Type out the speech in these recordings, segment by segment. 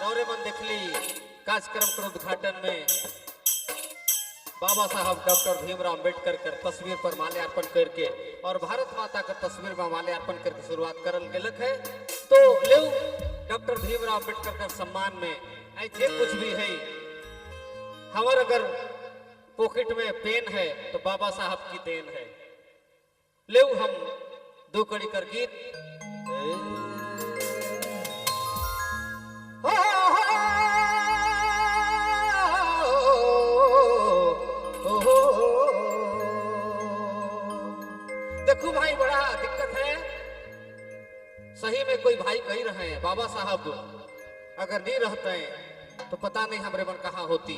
और मन देखली कार्यक्रम के उद्घाटन में बाबा साहब डॉक्टर भीमराव अम्बेडकर कर तस्वीर पर माल्यार्पण करके और भारत माता का तस्वीर में माल्यार्पण करके शुरुआत करल गेलक है। तो ले डॉक्टर भीमराव अम्बेडकर का सम्मान में ऐसे कुछ भी है हमार अगर पॉकेट में पेन है तो बाबा साहब की देन है। ले हम दो कड़ी कर गीत देखो भाई बड़ा दिक्कत है। सही में कोई भाई कही रहे हैं बाबा साहब अगर नहीं रहते हैं तो पता नहीं हमारे मन कहाँ होती।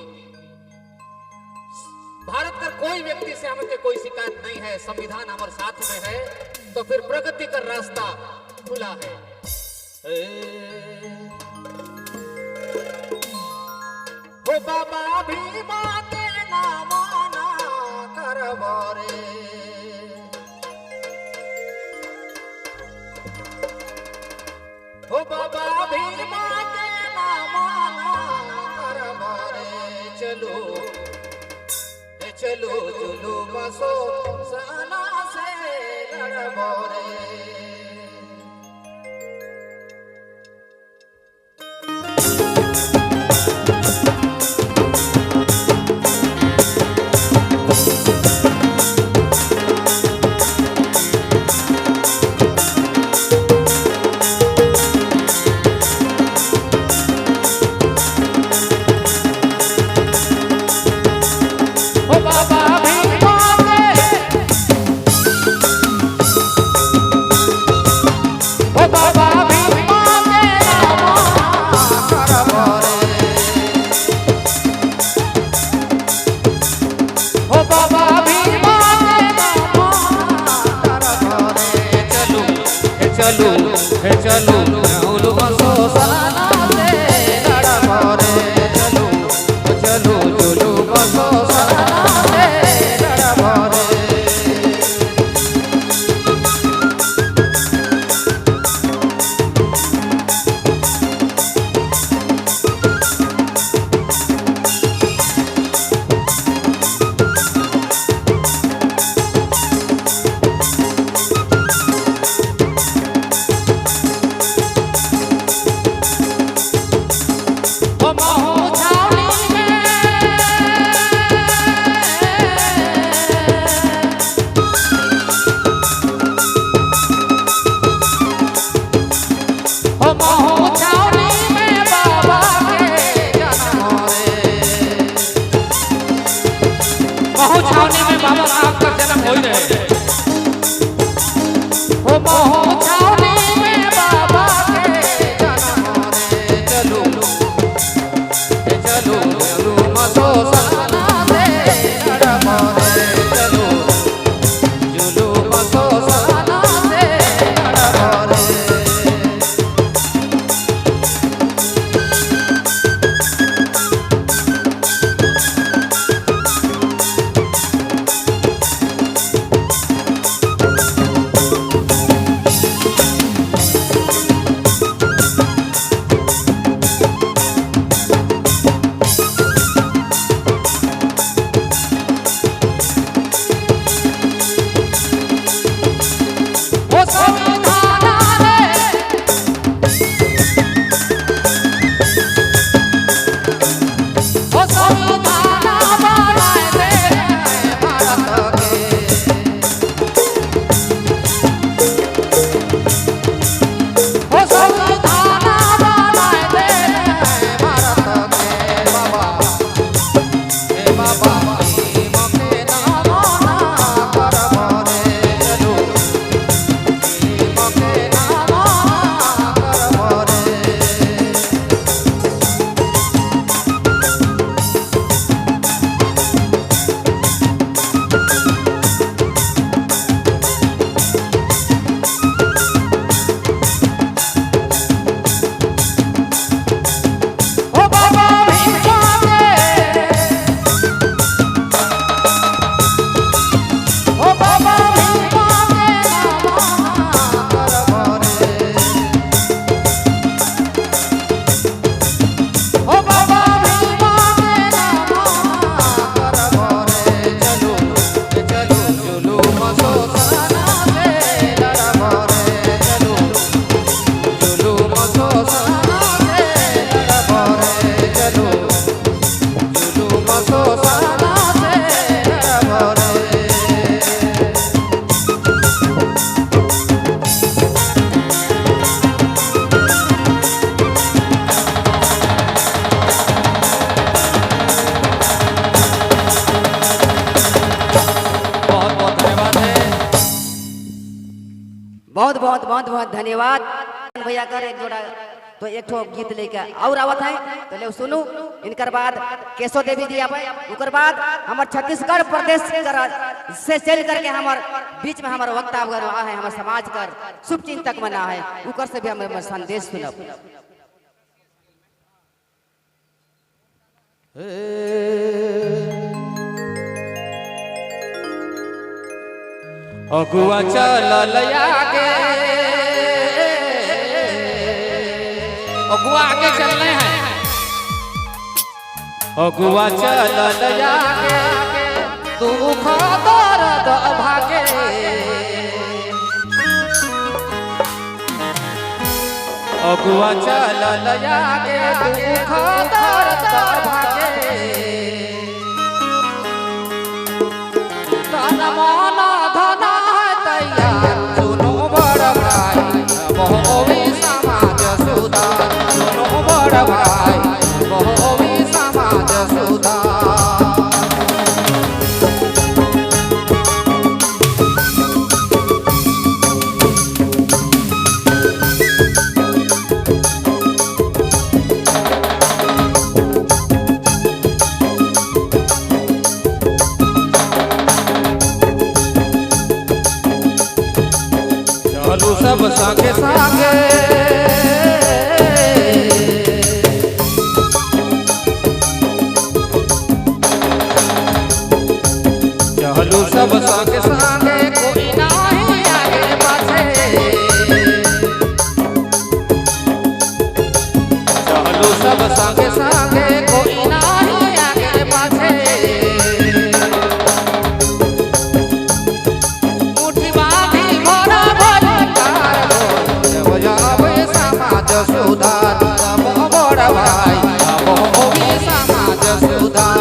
भारत का कोई व्यक्ति से हमें कोई शिकायत नहीं है, संविधान हमारे साथ में है तो फिर प्रगति का रास्ता खुला है। वो बाबा भीमा के नाम ना करवारे ओ बाबा भीमा के नाम करवारे चलो चलो चलो बसो सना से लड़बोरे। बार एक जोड़ा तो एक ठो गीत लेके और आवत है तो ले सुनू। इनकर बाद केशव देवी जी आवे, उकर बाद हमार छत्तीसगढ़ प्रदेश से चल करके हमार बीच में हमार वक्ता वगैरह है, हमार समाज कर शुभ चिंतक बना है, उकर से भी हम संदेश सुनब। अगुआ चल आगे, अगुआ आगे चल रहे हैं, अगुआ चल आगे दुख दर्द भागे, अगुआ चल आगे दुख दर्द भागे, तन मन धन है तैयार सुनो बड़ भाई बहुवी समाज सुधार, सुनो बड़ भाई बहुवी समाज सुधार। चलू सब संगे संगे, चलू सब संगे संगे कोई नहीं आगे पाछे, चलू सब संगे संगे कोई नहीं आगे पाछे, सुधार बड़ भाई बहुवी समाज सुधार।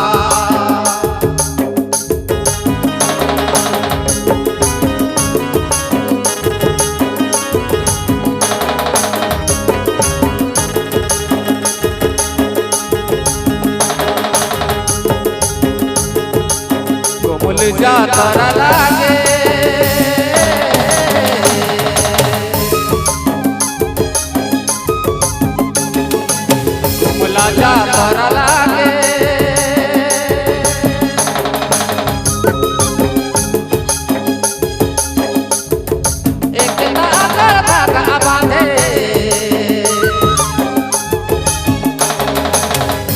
कोमल जातर लागे, जातर लागे, एक ताकर धागा बांधे,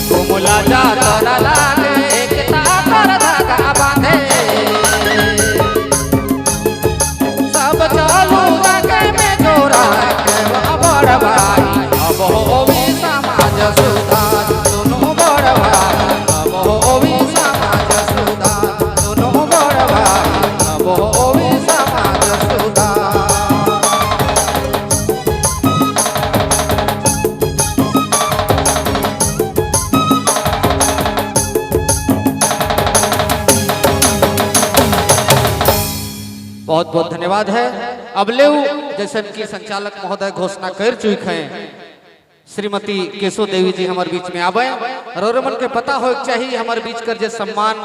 कोमला जातर लागे एक ताकर धागा बांधे, सब चलू रखे में जोड़ा के बड़ भाई बहुवी समाज सुधार, सुनो बड़ भाई बहुवी समाज सुधार, सुनो बड़ भाई बहुवी समाज सुधार। बहुत बहुत धन्यवाद है। अब ले जैसे कि संचालक महोदय घोषणा कर चुके हैं, श्रीमती केशव देवी जी हमारे बीच में आवे और मन के पता हो चाहिए हमारे बीच कर जे सम्मान